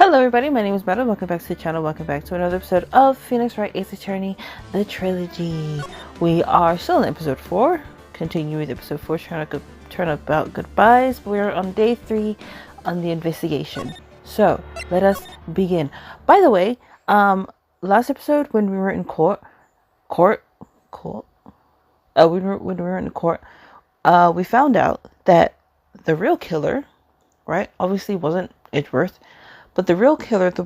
Hello everybody, my name is Meta. Welcome back to the channel. Welcome back to another episode of Phoenix Wright Ace Attorney, the trilogy. We are still in episode 4, continuing with episode 4, trying to turn about goodbyes. We're on day 3 on the investigation. So, let us begin. By the way, last episode when we were in court, when we were in court, we found out that the real killer, right, obviously wasn't Edgeworth. But the real killer, the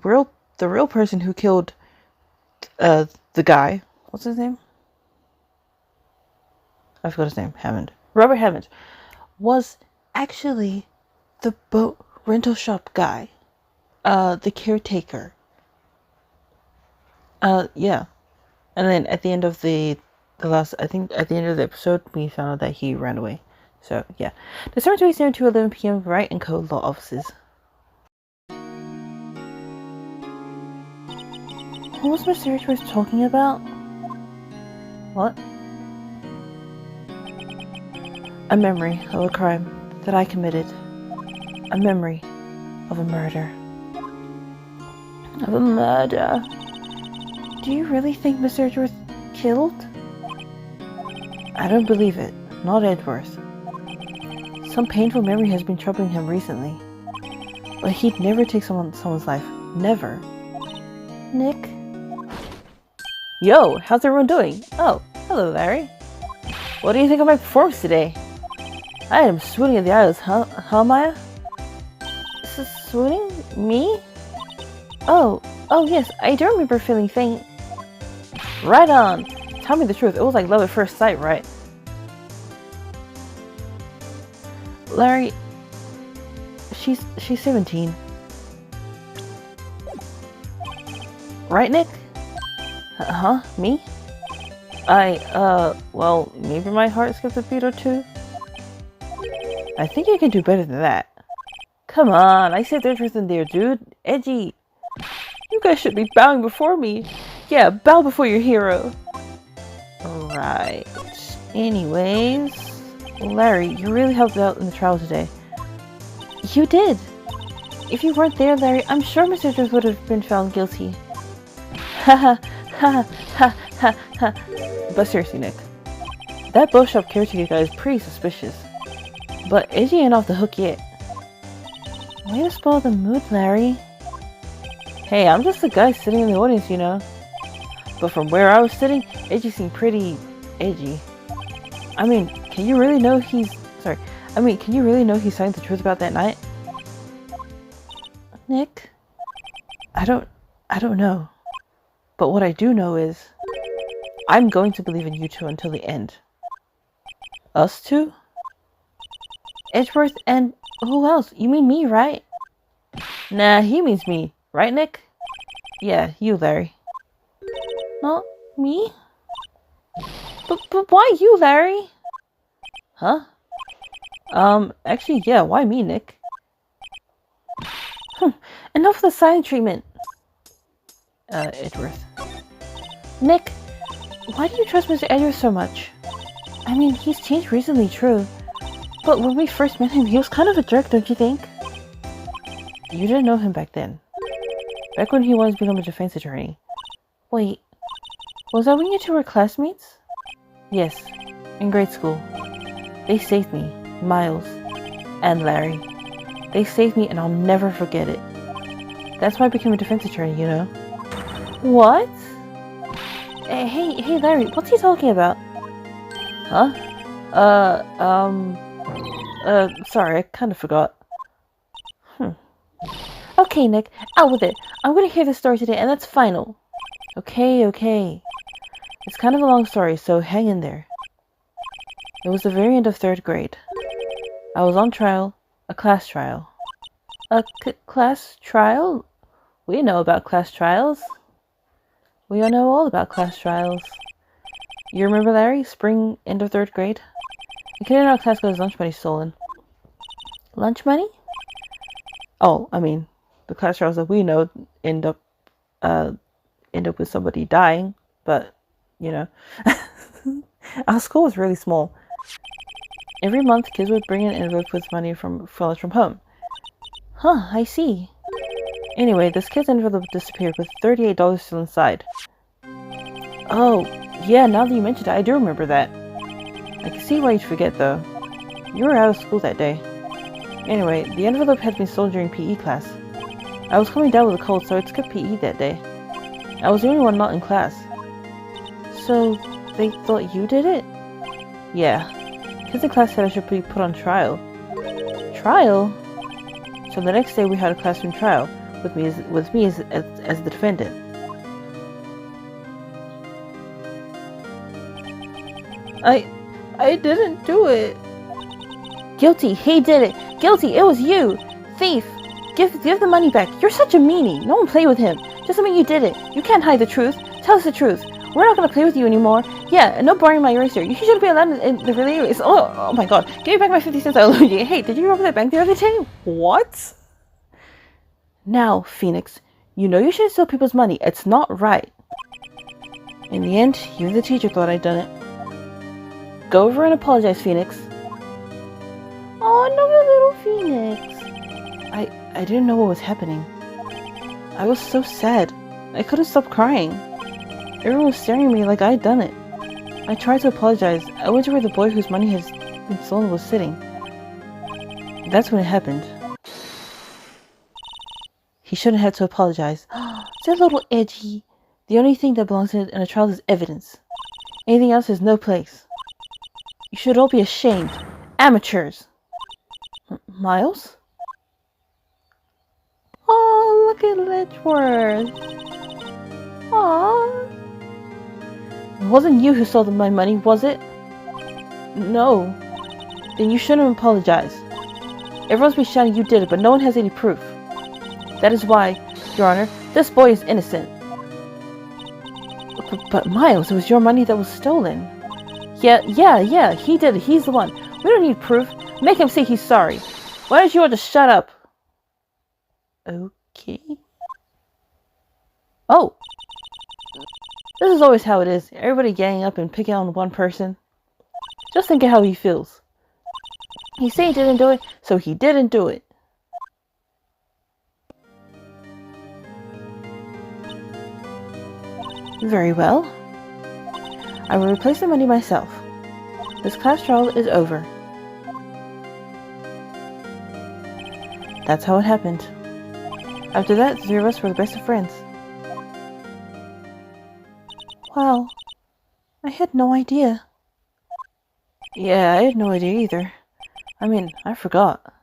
real person who killed the guy, what's his name? I forgot his name. Robert Hammond was actually the boat rental shop guy, the caretaker. Yeah. And then at the end of the end of the episode, we found out that he ran away. So yeah, December 27 to 11 p.m. Wright and Co. law offices. What was Mr. Edgeworth talking about? What? A memory of a crime that I committed. A memory of a murder. Of a murder. Do you really think Mr. Edgeworth killed? I don't believe it. Not Edgeworth. Some painful memory has been troubling him recently. But he'd never take someone's life. Never. Nick? Yo, how's everyone doing? Oh, hello, Larry. What do you think of my performance today? I am swooning at the idols, huh, Maya? Swooning? Me? Oh, yes, I do remember feeling faint. Right on. Tell me the truth, it was like love at first sight, right? Larry, she's 17. Right, Nick? Huh? Me? Well, maybe my heart skipped a beat or two. I think you can do better than that. Come on, I saved everything there, dude. Edgy. You guys should be bowing before me. Yeah, bow before your hero. Right. Anyways, Larry, you really helped out in the trial today. You did. If you weren't there, Larry, I'm sure Mr. Edgeworth would have been found guilty. Haha. Ha ha ha ha. But seriously, Nick, that boat shop caretaker guy is pretty suspicious. But Edgy ain't off the hook yet. Way to spoil the mood, Larry. Hey, I'm just a guy sitting in the audience, you know. But from where I was sitting, Edgy seemed pretty edgy. I mean, can you really know he's telling the truth about that night? Nick, I don't know. But what I do know is, I'm going to believe in you two until the end. Us two? Edgeworth and who else? You mean me, right? Nah, he means me. Right, Nick? Yeah, you, Larry. Not me? But why you, Larry? Huh? Actually, yeah, why me, Nick? Enough of the silent treatment. Edgeworth. Nick, why do you trust Mr. Edgeworth so much? I mean, he's changed recently, true. But when we first met him, he was kind of a jerk, don't you think? You didn't know him back then. Back when he wanted to become a defense attorney. Wait, was that when you two were classmates? Yes, in grade school. They saved me, Miles, and Larry. They saved me and I'll never forget it. That's why I became a defense attorney, you know? What? Hey, Larry, what's he talking about? Huh? Sorry, I kind of forgot. Okay, Nick, out with it. I'm gonna hear the story today, and that's final. Okay. It's kind of a long story, so hang in there. It was the very end of 3rd grade. I was on trial, a class trial. A class trial? We know about class trials. We all know all about class trials. You remember, Larry? Spring, end of 3rd grade? A kid in our class got his lunch money stolen. Lunch money? Oh, I mean, the class trials that we know end up with somebody dying, but, you know. Our school was really small. Every month, kids would bring an envelope with money from home. Huh, I see. Anyway, this kid's envelope disappeared with $38 still inside. Oh, yeah, now that you mentioned it, I do remember that. I can see why you'd forget, though. You were out of school that day. Anyway, the envelope had been stolen during PE class. I was coming down with a cold, so I skipped PE that day. I was the only one not in class. So, they thought you did it? Yeah. Kids in class said I should be put on trial. Trial? So the next day we had a classroom trial, with me as the defendant. I didn't do it. Guilty, he did it. Guilty, it was you. Thief. Give the money back. You're such a meanie. No one play with him. Just admit you did it. You can't hide the truth. Tell us the truth. We're not gonna play with you anymore. Yeah, and no borrowing my eraser. You shouldn't be allowed in the relay race. Oh my god. Give me back my 50 cents I owe you. Hey, did you rob that bank the other day? What? Now, Phoenix, you know you shouldn't steal people's money. It's not right. In the end, even the teacher thought I'd done it. Go over and apologize, Phoenix. Oh, no, little Phoenix. I didn't know what was happening. I was so sad. I couldn't stop crying. Everyone was staring at me like I'd done it. I tried to apologize. I went to where the boy whose money has been stolen was sitting. That's when it happened. He shouldn't have to apologize. That little edgy. The only thing that belongs in a trial is evidence. Anything else has no place. You should all be ashamed. Amateurs. Miles? Oh, look at Edgeworth. Aww. It wasn't you who stole my money, was it? No. Then you shouldn't apologize. Everyone's been shouting you did it, but no one has any proof. That is why, Your Honor, this boy is innocent. But Miles, it was your money that was stolen. Yeah, he did it. He's the one. We don't need proof. Make him say he's sorry. Why don't you all just shut up? Okay. Oh. This is always how it is. Everybody ganging up and picking on one person. Just think of how he feels. He said he didn't do it, so he didn't do it. Very well. I will replace the money myself. This class trial is over. That's how it happened. After that, the three of us were the best of friends. Wow. I had no idea. Yeah, I had no idea either. I mean, I forgot.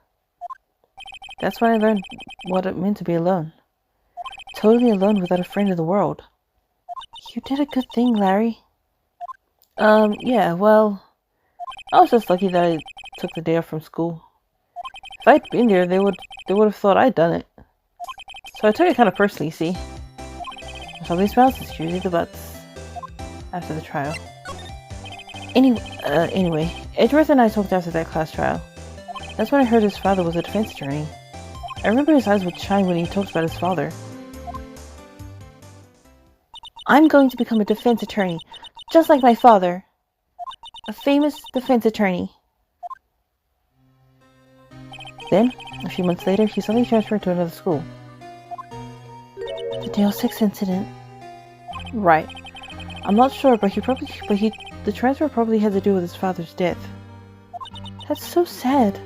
That's when I learned what it meant to be alone. Totally alone without a friend in the world. You did a good thing, Larry. Yeah, well, I was just lucky that I took the day off from school. If I'd been there, they would have thought I'd done it. So I took it kind of personally, see? If somebody smiles, it's usually the butts. After the trial. Anyway, Edgeworth and I talked after that class trial. That's when I heard his father was a defense attorney. I remember his eyes would shine when he talked about his father. I'm going to become a defense attorney, just like my father. A famous defense attorney. Then, a few months later, he suddenly transferred to another school. The Dale 6 incident. Right. I'm not sure, but the transfer probably had to do with his father's death. That's so sad.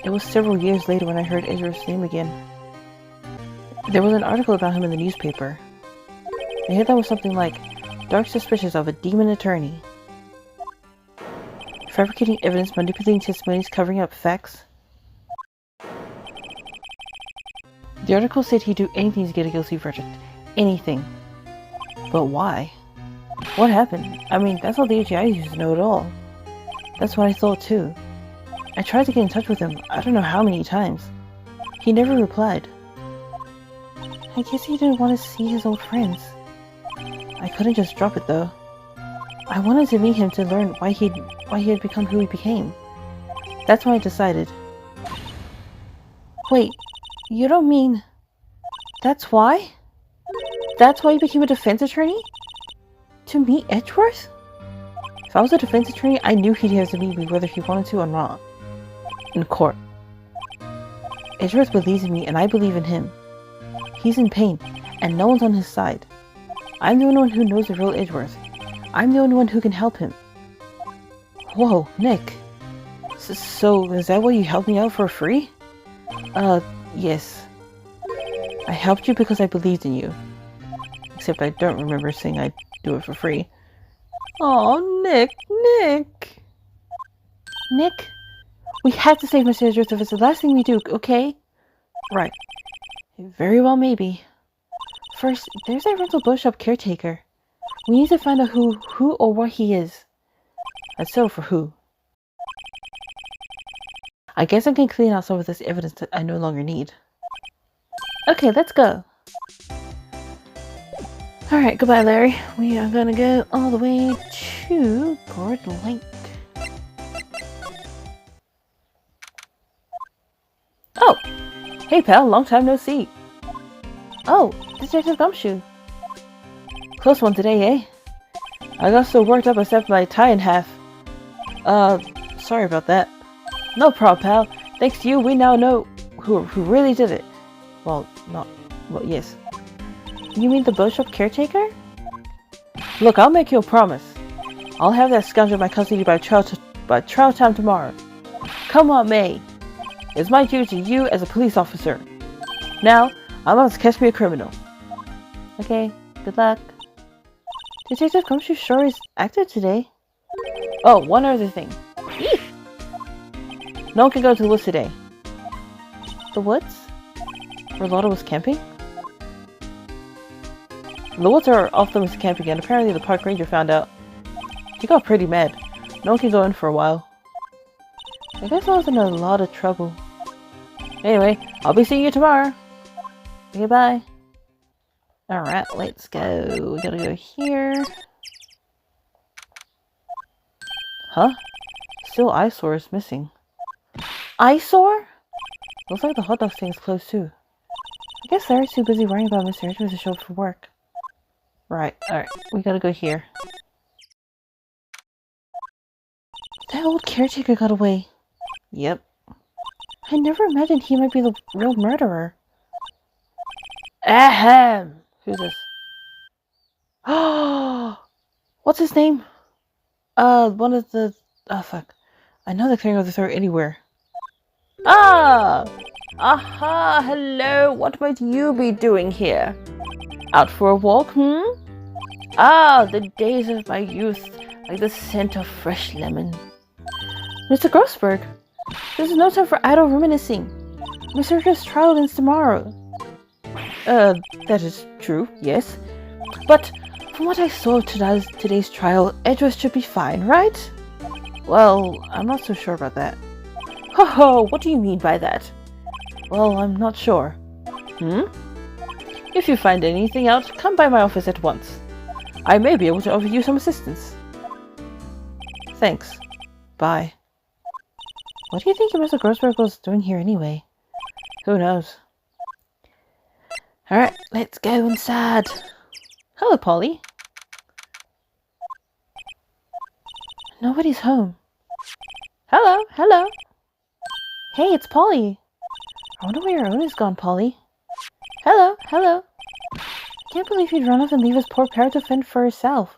It was several years later when I heard Edgeworth's name again. There was an article about him in the newspaper. The headline was something like, "Dark suspicions of a demon attorney. Fabricating evidence, manipulating testimonies, covering up facts." The article said he'd do anything to get a guilty verdict. Anything. But why? What happened? I mean, that's all the AGI used to know at all. That's what I thought too. I tried to get in touch with him, I don't know how many times. He never replied. I guess he didn't want to see his old friends. I couldn't just drop it though. I wanted to meet him to learn why he had become who he became. That's when I decided. Wait, you don't mean... That's why? That's why he became a defense attorney? To meet Edgeworth? If I was a defense attorney, I knew he'd have to meet me whether he wanted to or not. In court. Edgeworth believes in me, and I believe in him. He's in pain, and no one's on his side. I'm the only one who knows the real Edgeworth. I'm the only one who can help him. Whoa, Nick. So, is that why you helped me out for free? Yes. I helped you because I believed in you. Except I don't remember saying I'd do it for free. Oh, Nick. Nick? We have to save Mr. Edgeworth if it's the last thing we do, okay? Right. Very well, maybe. First, there's that rental bookshop caretaker. We need to find out who or what he is. I'd settle for who. I guess I can clean out some of this evidence that I no longer need. Okay, let's go. Alright, goodbye, Larry. We are gonna go all the way to Gourd Lake. Oh! Hey, pal, long time no see. Oh, Detective Gumshoe. Close one today, eh? I got so worked up I snapped my tie in half. Sorry about that. No problem, pal. Thanks to you, we now know who really did it. Well, yes. You mean the bookshop caretaker? Look, I'll make you a promise. I'll have that scoundrel in my custody by trial time tomorrow. Come on, May. It's my duty to you as a police officer. Now, I'm about to catch me a criminal. Okay, good luck. Detective Gumshoe sure is active today. Oh, one other thing. Eek! No one can go to the woods today. The woods? Where Lotta was camping? The woods are off limits to camping, and apparently the park ranger found out. He got pretty mad. No one can go in for a while. I guess I was in a lot of trouble. Anyway, I'll be seeing you tomorrow. Okay, bye. Alright, let's go. We gotta go here. Huh? Still eyesore is missing. Eyesore? Looks like the hot dog stand is closed too. I guess Larry's too busy worrying about Mr. Edgeworth to show up for work. Right, alright, we gotta go here. That old caretaker got away. Yep. I never imagined he might be the real murderer. Ahem! Who's this? Oh! What's his name? One of the... Oh, fuck. I know the clearing of the throat anywhere. Ah! Aha! Hello! What might you be doing here? Out for a walk, Ah! The days of my youth, like the scent of fresh lemon. Mr. Grossberg! There's no time for idle reminiscing. Mr. Edgeworth's trial ends tomorrow. That is true, yes. But from what I saw of today's trial, Edgeworth should be fine, right? Well, I'm not so sure about that. Ho ho, what do you mean by that? Well, I'm not sure. If you find anything out, come by my office at once. I may be able to offer you some assistance. Thanks. Bye. What do you think Mr. Grossberg was doing here anyway? Who knows? Alright, let's go inside. Hello, Polly. Nobody's home. Hello, hello. Hey, it's Polly. I wonder where your owner's gone, Polly. Hello, hello. I can't believe you'd run off and leave his poor parrot to fend for herself.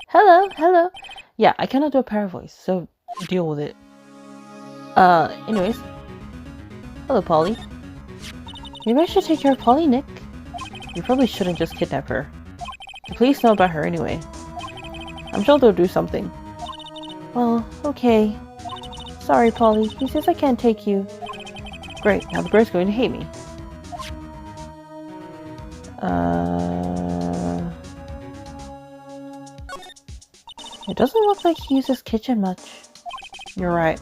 Hello, hello. Yeah, I cannot do a parrot voice, so deal with it. Anyways. Hello, Polly. Maybe I should take care of Polly, Nick. You probably shouldn't just kidnap her. The police know about her anyway. I'm sure they'll do something. Well, okay. Sorry, Polly. He says I can't take you. Great, now the bird's going to hate me. It doesn't look like he uses kitchen much. You're right.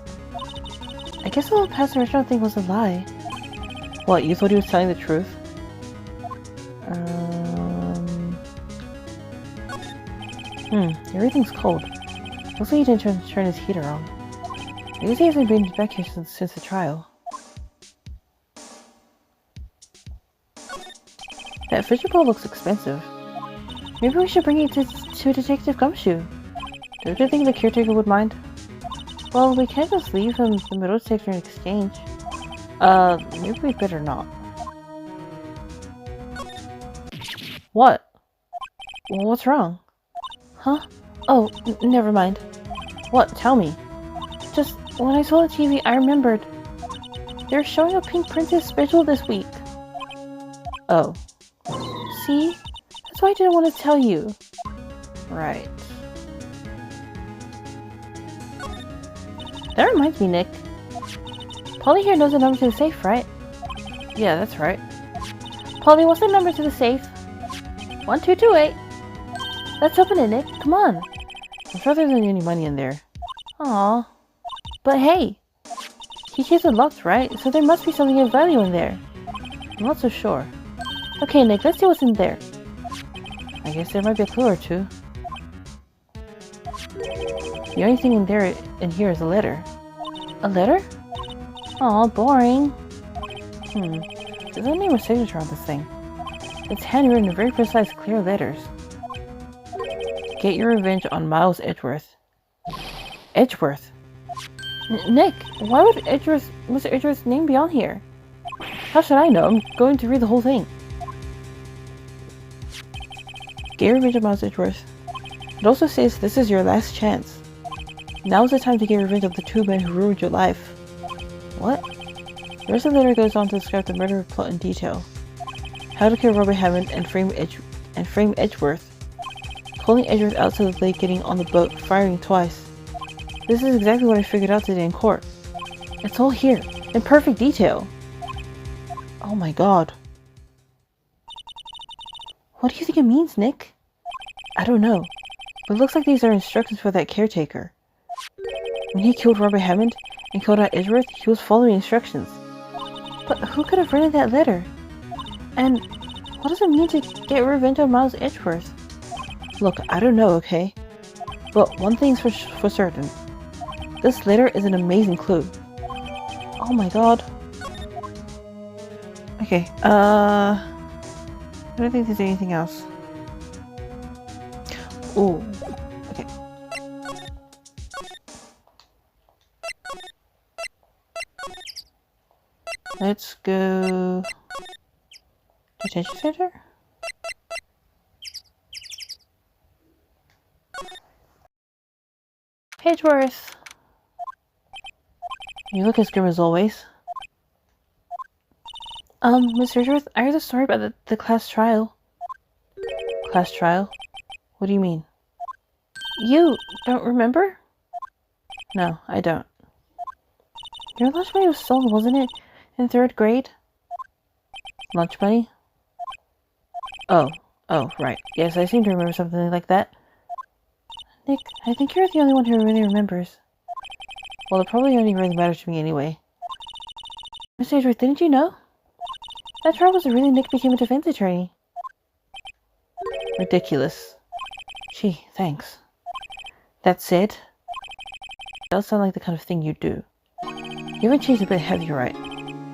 I guess the whole past restaurant thing was a lie. What, you thought he was telling the truth? Everything's cold. Looks like he didn't turn his heater on. I guess he hasn't been back here since the trial. That fidget ball looks expensive. Maybe we should bring it to Detective Gumshoe. Don't you think the caretaker would mind? Well, we can't just leave him in the middle to take an exchange. Maybe we better not. What? What's wrong? Huh? Oh, never mind. What? Tell me. Just when I saw the TV, I remembered. They're showing a Pink Princess special this week. Oh. See? That's why I didn't want to tell you. Right. That reminds me, Nick. Polly here knows the number to the safe, right? Yeah, that's right. Polly, what's the number to the safe? 1228. Let's open it, Nick. Come on. I'm sure there isn't any money in there. Aw. But hey, he keeps it locked, right? So there must be something of value in there. I'm not so sure. Okay, Nick, let's see what's in there. I guess there might be a clue or two. The only thing in here is a letter. A letter? Aw, boring. There's no name or signature on this thing. It's handwritten in very precise, clear letters. Get your revenge on Miles Edgeworth. Edgeworth? Nick, why would Mr. Edgeworth's name be on here? How should I know? I'm going to read the whole thing. Get your revenge on Miles Edgeworth. It also says this is your last chance. Now is the time to get revenge of the two men who ruined your life. What? The rest of the letter goes on to describe the murder plot in detail. How to kill Robert Hammond and frame Edgeworth. Pulling Edgeworth out to the lake, getting on the boat, firing twice. This is exactly what I figured out today in court. It's all here, in perfect detail. Oh my god. What do you think it means, Nick? I don't know, but it looks like these are instructions for that caretaker. When he killed Robert Hammond and killed out Edgeworth, he was following instructions. But who could have written that letter? And what does it mean to get revenge on Miles Edgeworth? Look, I don't know, okay? But one thing's for certain. This letter is an amazing clue. Oh my god. Okay, I don't think there's anything else. Ooh, okay. Let's go... Detention center? Edgeworth! You look as grim as always. Mr. Edgeworth, I heard the story about the class trial. Class trial? What do you mean? You don't remember? No, I don't. Your lunch money was stolen, wasn't it? In 3rd grade? Lunch money? Oh, right. Yes, I seem to remember something like that. Nick, I think you're the only one who really remembers. Well, it probably only really matters to me anyway. Mr. Edgeworth, didn't you know? That trial was the reason Nick became a defense attorney. Ridiculous. Gee, thanks. That said, it does sound like the kind of thing you do. You haven't changed a bit, have you, Wright?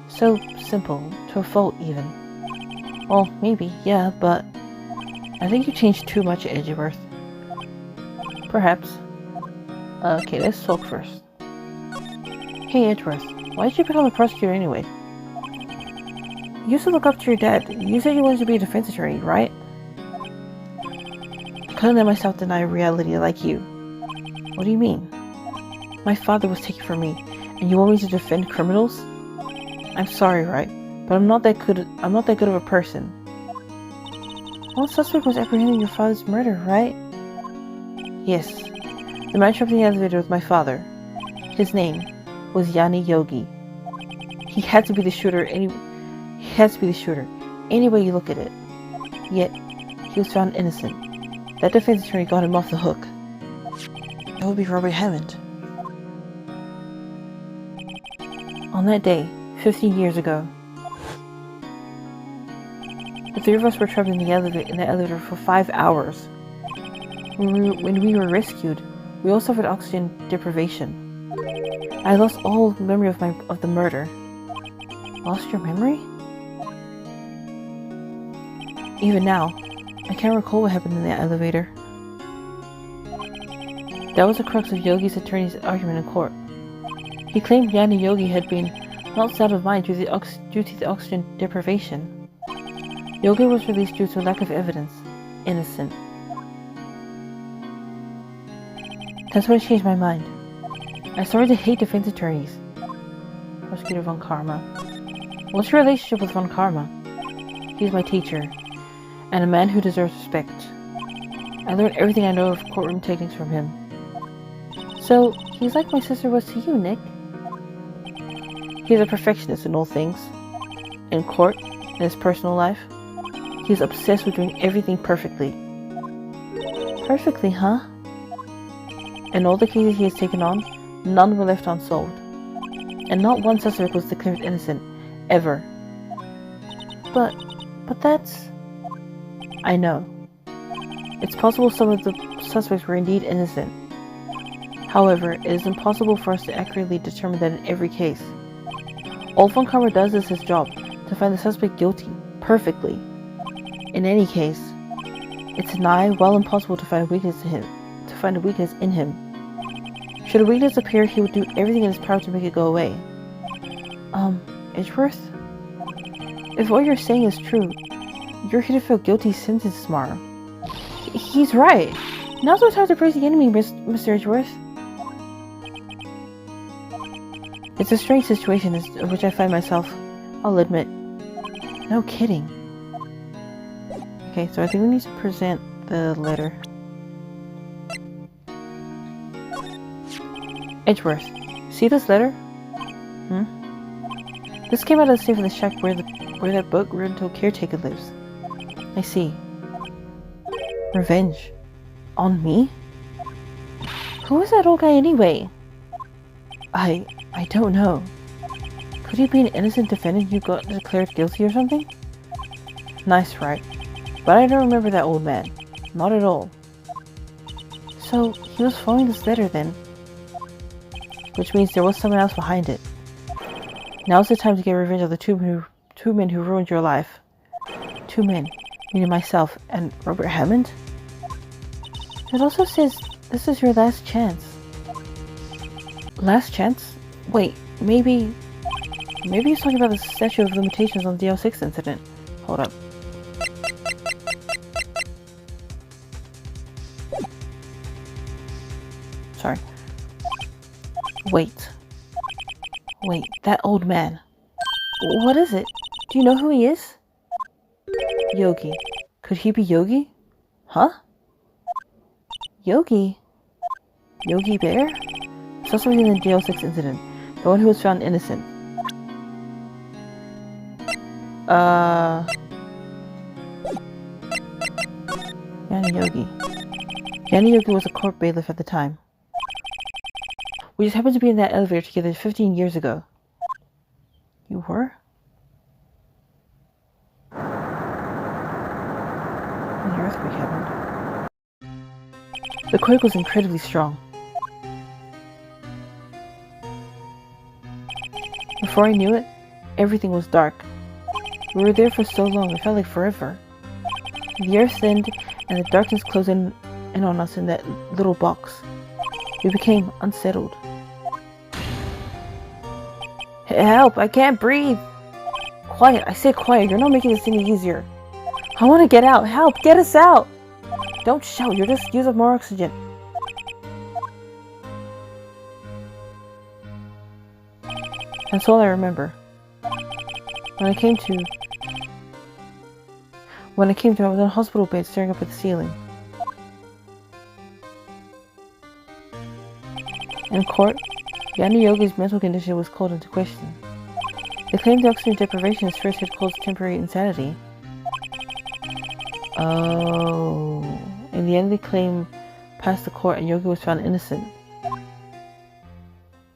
So simple, to a fault even. Well, maybe, yeah, but I think you changed too much, Edgeworth. Perhaps. Okay, let's talk first. Hey, Edgeworth, why did you become a prosecutor anyway? You used to look up to your dad. You said you wanted to be a defense attorney, right? I couldn't let myself deny reality like you. What do you mean? My father was taken from me, and you want me to defend criminals? I'm sorry, Wright, but I'm not that good of a person. One suspect was apprehended in your father's murder, right? Yes. The man trapped in the elevator was my father. His name was Yanni Yogi. He had to be the shooter any way you look at it. Yet, he was found innocent. That defense attorney got him off the hook. That would be Robert Hammond. On that day, 15 years ago, the three of us were trapped in the elevator for 5 hours. When we were rescued, we all suffered oxygen deprivation. I lost all memory of the murder. Lost your memory? Even now, I can't recall what happened in the elevator. That was the crux of Yogi's attorney's argument in court. He claimed Yanni Yogi had been not out of mind due to the oxygen deprivation. Yogi was released due to lack of evidence. Innocent. That's when I changed my mind. I started to hate defense attorneys. Prosecutor Von Karma. What's your relationship with Von Karma? He's my teacher, and a man who deserves respect. I learned everything I know of courtroom techniques from him. So, he's like my sister was to you, Nick. He's a perfectionist in all things. In court, in his personal life. He's obsessed with doing everything perfectly. Perfectly, huh? In all the cases he has taken on, none were left unsolved. And not one suspect was declared innocent, ever. But that's... I know. It's possible some of the suspects were indeed innocent. However, it is impossible for us to accurately determine that in every case. All Von Karma does is his job, to find the suspect guilty, perfectly. In any case, it's nigh well impossible to find a weakness in him. Should a weakness appear, he would do everything in his power to make it go away. Edgeworth? If what you're saying is true, you're here to feel guilty sentence tomorrow. He's right. Now's no time to praise the enemy, Mr. Edgeworth. It's a strange situation in which I find myself, I'll admit. No kidding. Okay, so I think we need to present the letter. Edgeworth, see this letter? This came out of the safe in the shack where that book rental caretaker lives. I see. Revenge. On me? Who is that old guy anyway? I don't know. Could he be an innocent defendant who got declared guilty or something? Nice, Wright. But I don't remember that old man. Not at all. So, he was following this letter then. Which means there was someone else behind it. Now's the time to get revenge on the two men who ruined your life. 2 men, meaning myself and Robert Hammond? It also says this is your last chance. Last chance? Wait, maybe he's talking about the statute of limitations on the DL6 incident. Hold up. Sorry. Wait, that old man. What is it? Do you know who he is? Yogi. Could he be Yogi? Huh? Yogi? Yogi Bear? Suspect in the DL6 incident. The one who was found innocent. Yanni Yogi. Yanni Yogi was a court bailiff at the time. We just happened to be in that elevator together 15 years ago. You were? When the earthquake happened. The quake was incredibly strong. Before I knew it, everything was dark. We were there for so long, it felt like forever. The earth thinned, and the darkness closed in on us in that little box. We became unsettled. Help! I can't breathe! Quiet! I said quiet! You're not making this any easier. I want to get out! Help! Get us out! Don't shout! You'll just use up more oxygen. That's all I remember. When I came to, I was in a hospital bed staring up at the ceiling. In court, Yanni Yogi's mental condition was called into question. They claimed the oxygen deprivation his first had caused temporary insanity. Oh. In the end, the claim passed the court and Yogi was found innocent.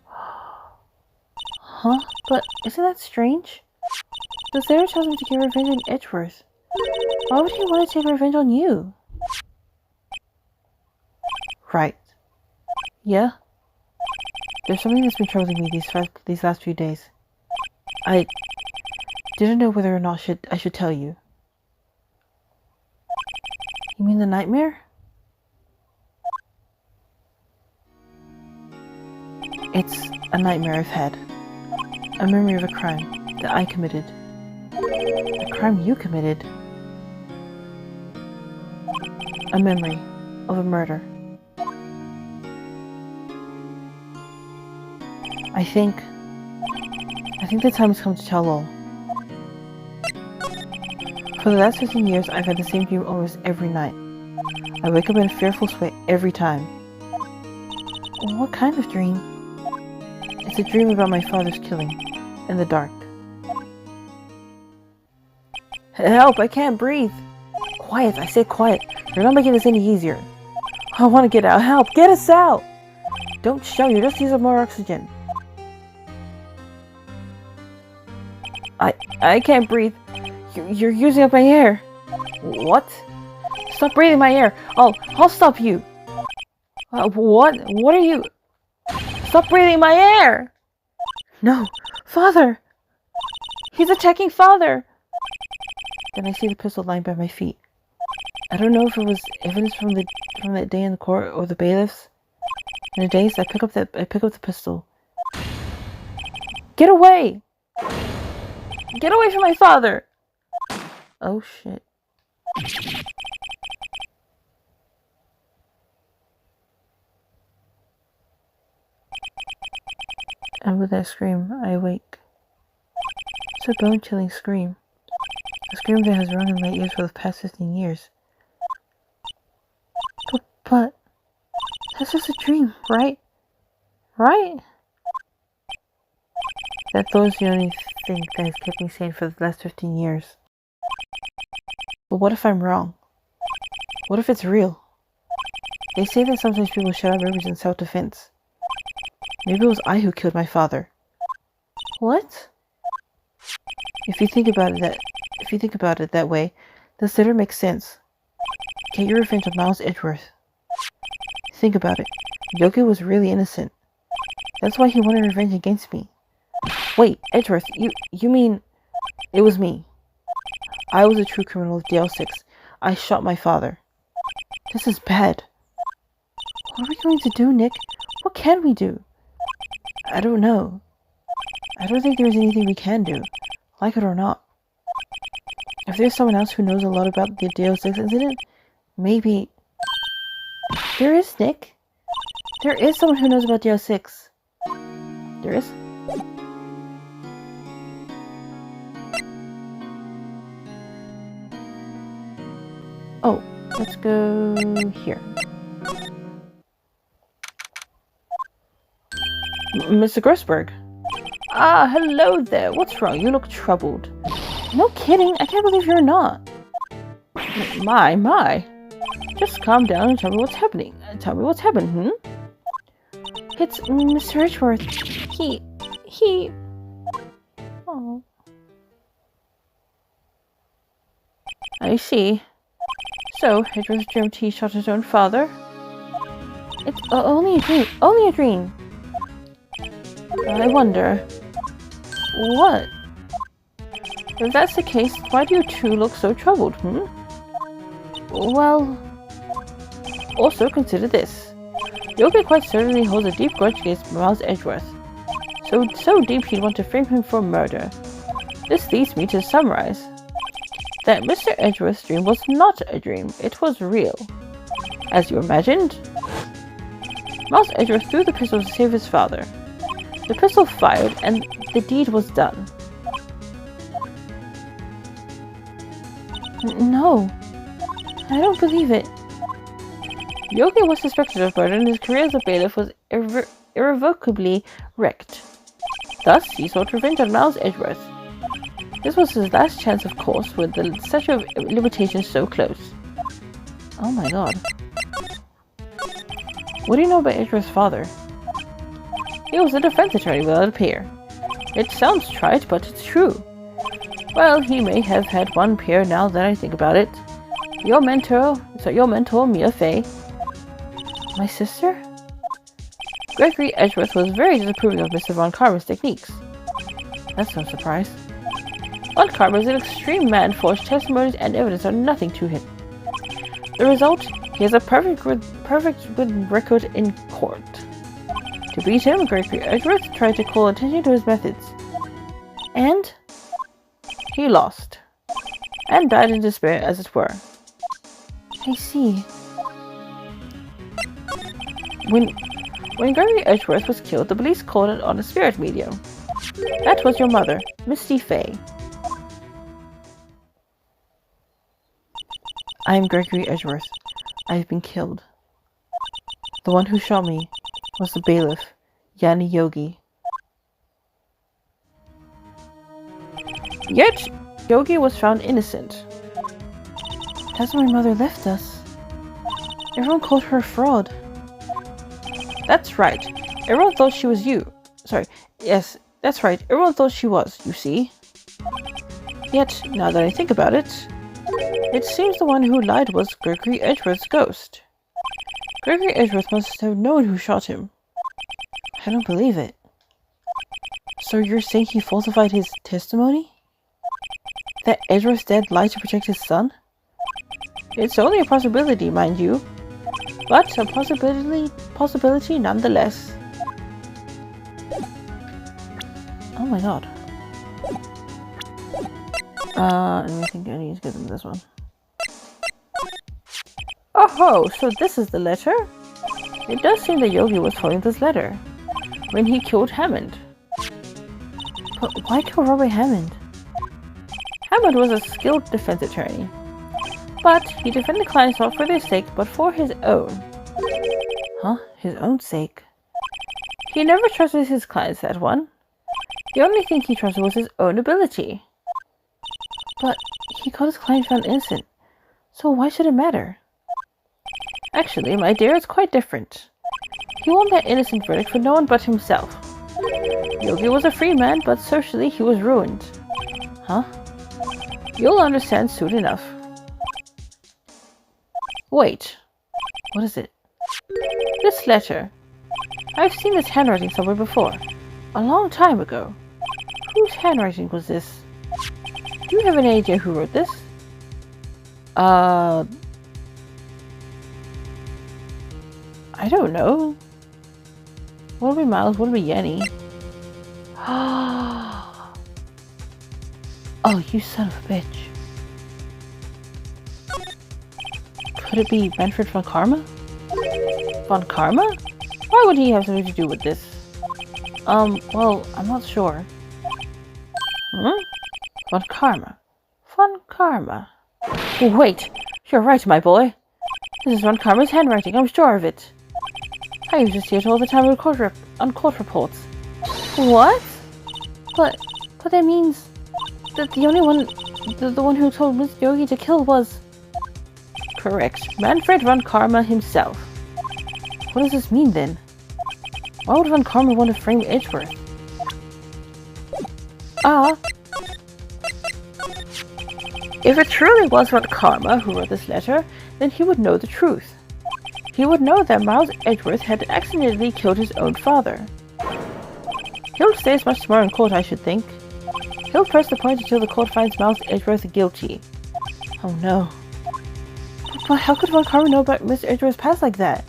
Huh? But isn't that strange? The Slayer tells him to get revenge on Edgeworth. Why would he want to take revenge on you? Right. Yeah? There's something that's been troubling me these last few days. I didn't know whether or not I should tell you. You mean the nightmare? It's a nightmare I've had. A memory of a crime that I committed. A crime you committed. A memory of a murder. I think the time has come to tell all. For the last 15 years, I've had the same dream almost every night. I wake up in a fearful sweat every time. What kind of dream? It's a dream about my father's killing, in the dark. Help! I can't breathe! Quiet! I said quiet! You're not making this any easier. I want to get out! Help! Get us out! Don't shout! You just use up more oxygen. I can't breathe. You're using up my air. What? Stop breathing my air. I'll stop you. What? What are you? Stop breathing my air! No! Father! He's attacking Father! Then I see the pistol lying by my feet. I don't know if it was evidence from that day in the court or the bailiffs. In a daze, I pick up the pistol. Get away! Get away from my father! Oh shit. And with that scream, I awake. It's a bone-chilling scream. A scream that has rung in my ears for the past 15 years. But that's just a dream, right? Right? That those the only thing that has kept me sane for the last 15 years. But what if I'm wrong? What if it's real? They say that sometimes people shout out memories in self-defense. Maybe it was I who killed my father. What? If you think about it that way, this letter makes sense. Get your revenge on Miles Edgeworth. Think about it. Yogi was really innocent. That's why he wanted revenge against me. Wait, Edgeworth, you mean it was me? I was a true criminal of DL6. I shot my father. This is bad. What are we going to do, Nick? What can we do? I don't know. I don't think there's anything we can do, like it or not. If there's someone else who knows a lot about the DL6 incident, maybe... There is, Nick. There is someone who knows about DL6. There is? Oh, let's go here. Mr. Grossberg. Ah, hello there. What's wrong? You look troubled. No kidding. I can't believe you're not. My. Just calm down and tell me what's happening. Tell me what's happened, It's Mr. Edgeworth. He... Oh. I see. So, Edgeworth dreamt he shot his own father? It's only a dream. Only a dream. I wonder... What? If that's the case, why do you two look so troubled, Well... Also, consider this. Yogi quite certainly holds a deep grudge against Miles Edgeworth. So deep he'd want to frame him for murder. This leads me to summarize. That Mr. Edgeworth's dream was not a dream, it was real. As you imagined. Miles Edgeworth threw the pistol to save his father. The pistol fired, and the deed was done. No. I don't believe it. Yogi was suspected of murder, and his career as a bailiff was irrevocably wrecked. Thus, he sought revenge on Miles Edgeworth. This was his last chance, of course, with the statute of limitations so close. Oh my god. What do you know about Edgeworth's father? He was a defense attorney without a peer. It sounds trite, but it's true. Well, he may have had one peer now that I think about it. Your mentor, Mia Fey. My sister? Gregory Edgeworth was very disapproving of Mr. Von Karma's techniques. That's no surprise. Von Karma is an extreme man, forged testimonies and evidence are nothing to him. The result? He has a perfect record in court. To beat him, Gregory Edgeworth tried to call attention to his methods. And he lost. And died in despair, as it were. I see. When Gregory Edgeworth was killed, the police called it on a spirit medium. That was your mother, Misty Fay. I am Gregory Edgeworth. I have been killed. The one who shot me was the bailiff, Yanni Yogi. Yet, Yogi was found innocent. That's why my mother left us. Everyone called her a fraud. That's right. Everyone thought she was you. Sorry. Yes, that's right. Everyone thought she was, you see. Yet, now that I think about it, it seems the one who lied was Gregory Edgeworth's ghost. Gregory Edgeworth must have known who shot him. I don't believe it. So you're saying he falsified his testimony? That Edgeworth's dad lied to protect his son? It's only a possibility, mind you. But a possibility nonetheless. Oh my god. I think I need to give them this one. Oh, so this is the letter? It does seem that Yogi was holding this letter when he killed Hammond. But why kill Robert Hammond? Hammond was a skilled defense attorney. But he defended clients not for their sake, but for his own. Huh? His own sake? He never trusted his clients, that one. The only thing he trusted was his own ability. But he got his client found innocent, so why should it matter? Actually, my dear, it's quite different. He won that innocent verdict for no one but himself. Yogi was a free man, but socially he was ruined. Huh? You'll understand soon enough. Wait. What is it? This letter. I've seen this handwriting somewhere before. A long time ago. Whose handwriting was this? Do you have any idea who wrote this? I don't know. What'll be Miles? What'll be Yenny? Oh, you son of a bitch. Could it be Manfred von Karma? Von Karma? Why would he have something to do with this? Well, I'm not sure. Von Karma. Von Karma. Wait! You're right, my boy. This is Von Karma's handwriting, I'm sure of it. I used to see it all the time on court reports. What? But that means that the only one, the one who told Miss Yogi to kill was... Correct. Manfred von Karma himself. What does this mean then? Why would von Karma want to frame Edgeworth? If it truly was von Karma who wrote this letter, then he would know the truth. He would know that Miles Edgeworth had accidentally killed his own father. He'll stay as much tomorrow in court, I should think. He'll press the point until the court finds Miles Edgeworth guilty. Oh no. But how could von Karma know about Mr. Edgeworth's past like that?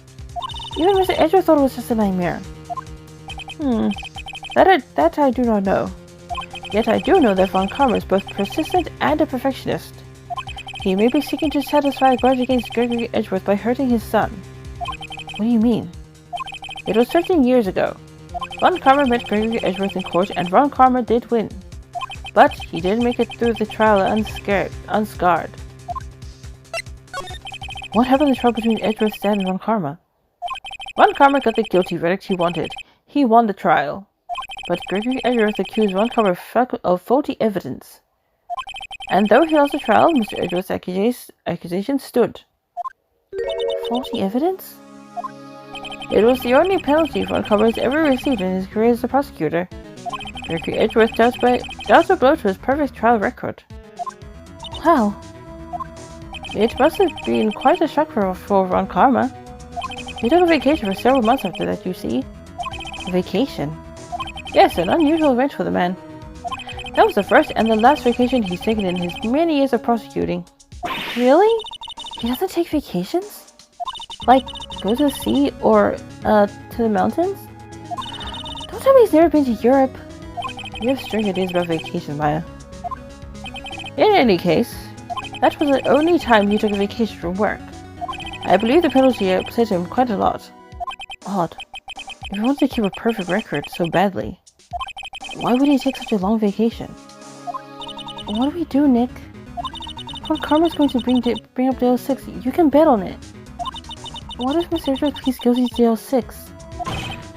Even Mr. Edgeworth thought it was just a nightmare. That I do not know. Yet I do know that von Karma is both persistent and a perfectionist. He may be seeking to satisfy a grudge against Gregory Edgeworth by hurting his son. What do you mean? It was 13 years ago. Von Karma met Gregory Edgeworth in court and von Karma did win. But he didn't make it through the trial unscarred. What happened in the trial between Edgeworth's dad and von Karma? Von Karma got the guilty verdict he wanted. He won the trial. But Gregory Edgeworth accused von Karma of faulty evidence. And though he lost the trial, Mr. Edgeworth's accusation stood. Faulty evidence? It was the only penalty von Karma has ever received in his career as a prosecutor. Gregory Edgeworth dealt a blow to his perfect trial record. Wow. It must have been quite a shock for von Karma. He took a vacation for several months after that, you see. A vacation? Yes, an unusual event for the man. That was the first and the last vacation he's taken in his many years of prosecuting. Really? He doesn't take vacations? Like, go to the sea or, to the mountains? Don't tell me he's never been to Europe. You have strange ideas about vacation, Maya. In any case, that was the only time he took a vacation from work. I believe the penalty upset him quite a lot. Odd. If he wants to keep a perfect record so badly, why would he take such a long vacation? What do we do, Nick? What Karma's going to bring up Dale 6? You can bet on it. What if Mr. Edgeworth pleads guilty to Dale 6?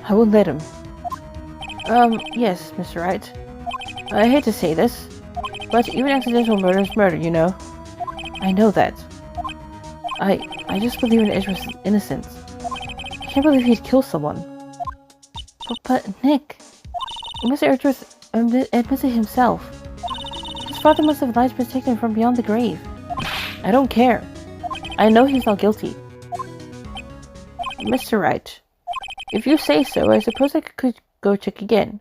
I won't let him. Yes, Mr. Wright. I hate to say this, but even accidental murder is murder, you know. I know that. I just believe in Edgeworth's innocence. I can't believe he'd kill someone. But Nick, Mr. Edgeworth admitted himself. His father must have lied to protect him from beyond the grave. I don't care. I know he's not guilty. Mr. Wright, if you say so, I suppose I could go check again.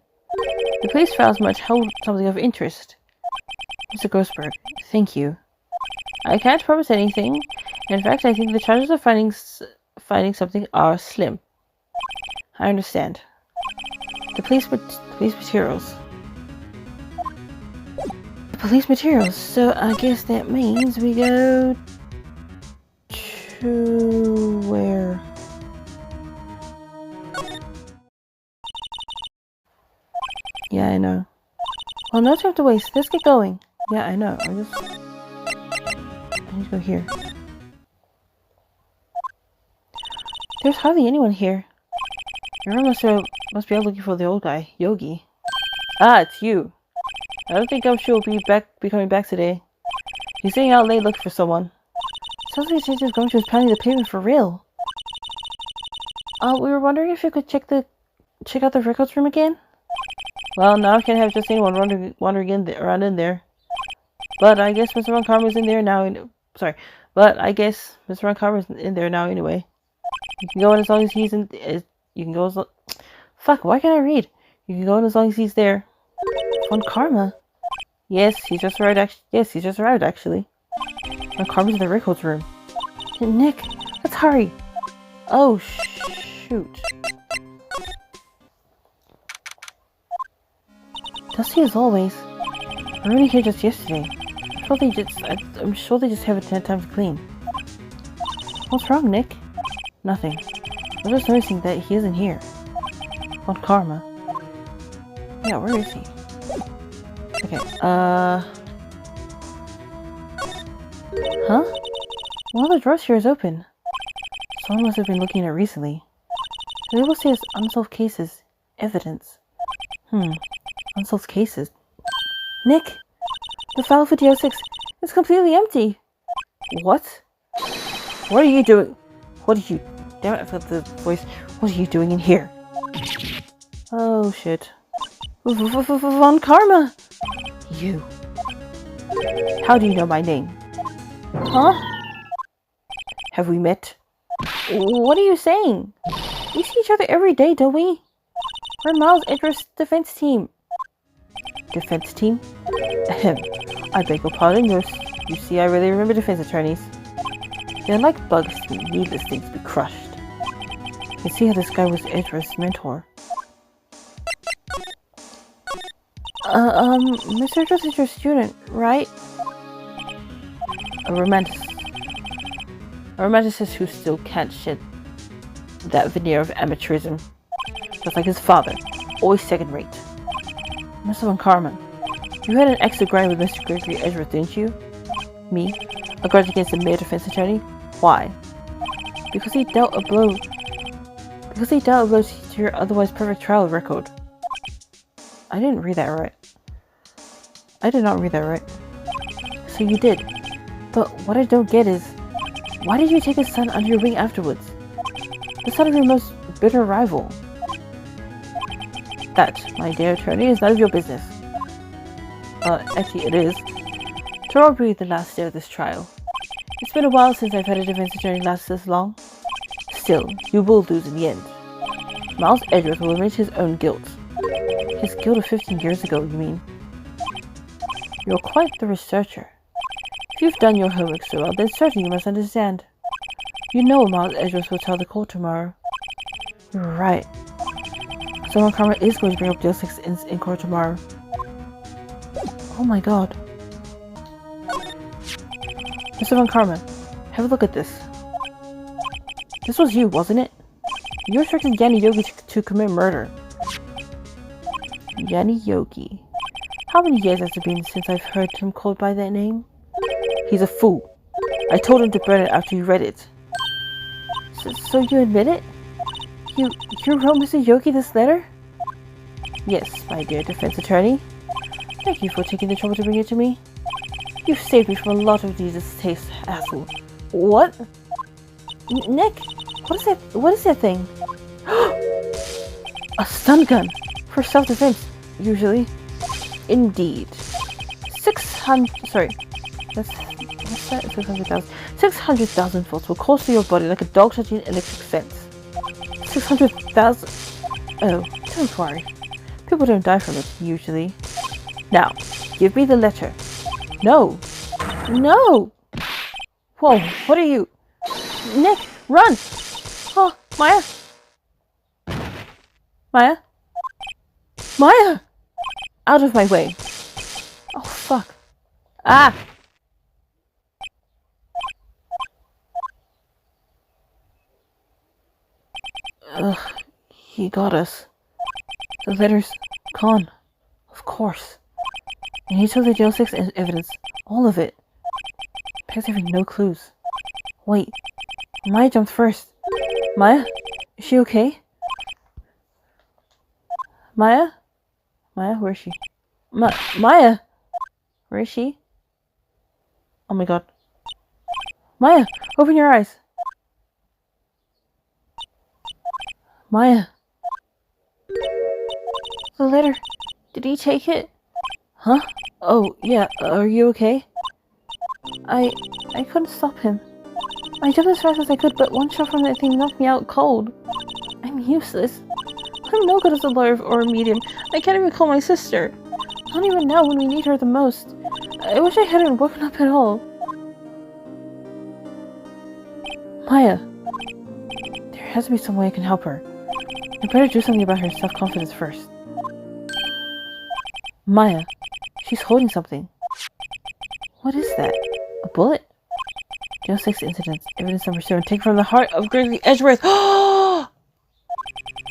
The police files might hold something of interest. Mr. Grossberg, thank you. I can't promise anything. In fact, I think the chances of finding something are slim. I understand. The police materials. The police materials. So I guess that means we go to where? Yeah, I know. Well, no time to waste. Let's get going. Yeah, I know. I need to go here. There's hardly anyone here. Everyone must be out looking for the old guy, Yogi. Ah, it's you. I don't think Gumshoe will be coming back today. He's staying out late looking for someone. Sounds like Detective Gumshoe is pounding the pavement for real. We were wondering if you could check out the records room again. Well, now I can't have just anyone wandering around in there. But I guess Mr. Von Karma's in there now. But I guess Mr. Von Karma's in there now anyway. You can go in as long as he's in. You can go as long. Fuck! Why can't I read? You can go in as long as he's there. Von Karma. Yes, he's just arrived. Actually. Von Karma's in the records room. Nick, let's hurry. Oh shoot. Dusty as always. We were only here just yesterday. I'm sure they just haven't had time to clean. What's wrong, Nick? Nothing. I'm just noticing that he isn't here. Von Karma. Yeah, where is he? Okay, Huh? One of the drawers here is open. Someone must have been looking at it recently. The label says unsolved cases. Evidence. Unsolved cases. Nick! The file for DO6 is completely empty! What? What are you doing? Damn it, I forgot the voice. What are you doing in here? Oh shit. Von Karma! You. How do you know my name? Huh? Have we met? What are you saying? We see each other every day, don't we? We're Miles Edgeworth's defense team. Defense team? Ahem. I beg your pardon, you see, I really remember defense attorneys. They're like bugs to me, needless things to be crushed. You see how this guy was Edgeworth's mentor. Mr. Edgeworth is your student, right? A romanticist who still can't shed that veneer of amateurism. Just like his father, always second-rate. Mr. Von Karma, you had an extra grind with Mr. Gregory Edgeworth, didn't you? Me? A grudge against a mere defense attorney? Why? Because he dealt a blow to your otherwise perfect trial record. I didn't read that right. I did not read that right. So you did. But what I don't get is, why did you take his son under your wing afterwards? The son of your most bitter rival. That, my dear attorney, is none of your business. Actually it is. Tomorrow will be the last day of this trial. It's been a while since I've had a defense attorney last this long. Still, you will lose in the end. Miles Edgeworth will admit his own guilt. His guilt of 15 years ago, you mean? You're quite the researcher. If you've done your homework so well, then certainly you must understand. You know Miles Edgeworth will tell the court tomorrow. You're right. So Von Karma is going to bring up DO6 in court tomorrow. Oh my god. Mr. Von Karma, have a look at this. This was you, wasn't it? You instructed Yanni Yogi to commit murder. Yanni Yogi. How many years has it been since I've heard him called by that name? He's a fool. I told him to burn it after you read it. So you admit it? You wrote Mr. Yogi this letter? Yes, my dear defense attorney. Thank you for taking the trouble to bring it to me. You've saved me from a lot of these distasteful assholes. What? Nick, what is that thing? A stun gun! For self-defense, usually. Indeed. 600,000 volts will course through your body like a dog touching an electric fence. 600,000... Oh, don't worry. People don't die from it, usually. Now, give me the letter. No! No! Whoa, what are you? Nick, run! Oh, Maya! Maya? Maya! Out of my way. Oh, fuck. Ah! Ugh, he got us. The letter's gone. Of course. And he took the jail 6 evidence. All of it. Peg's having no clues. Wait. Maya jumped first. Maya? Is she okay? Maya? Maya, where is she? Maya! Where is she? Oh my god. Maya! Open your eyes! Maya! The letter. Did he take it? Huh? Oh, yeah. Are you okay? I couldn't stop him. I jumped as fast as I could, but one shot from that thing knocked me out cold. I'm useless. I'm no good as a lawyer or a medium. I can't even call my sister. Not even now when we need her the most. I wish I hadn't woken up at all. Maya. There has to be some way I can help her. I better do something about her self-confidence first. Maya. She's holding something. What is that? A bullet? Jail 6 incidents. Evidence number 7. Taken from the heart of Gregory Edgeworth. I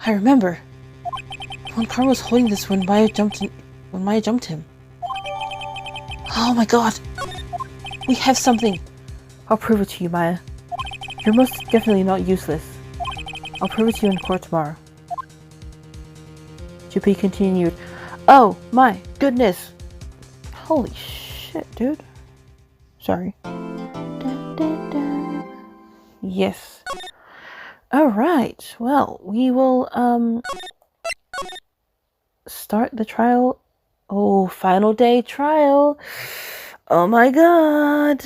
remember. When Carl was holding this when Maya jumped him. Oh my god. We have something. I'll prove it to you, Maya. You're most definitely not useless. I'll prove it to you in court tomorrow. To be continued. Oh my goodness. Holy shit, dude. Sorry. Yes. Alright. Well, we will start the trial. Oh, final day trial. Oh my god.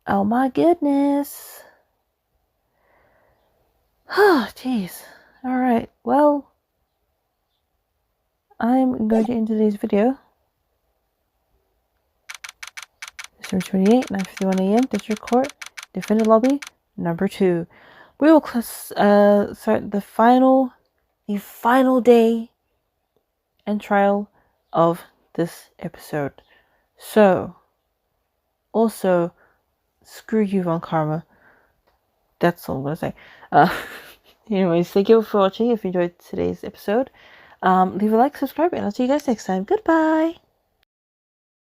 Oh my goodness. Oh, jeez. Alright, well, I'm going to end today's video. December 28, 9:51 a.m. District Court, Defendant Lobby, number 2. We will start the final day and trial of this episode. So, also, screw you, Von Karma. That's all I'm gonna say. Anyways, thank you for watching. If you enjoyed today's episode, leave a like, subscribe, and I'll see you guys next time. Goodbye!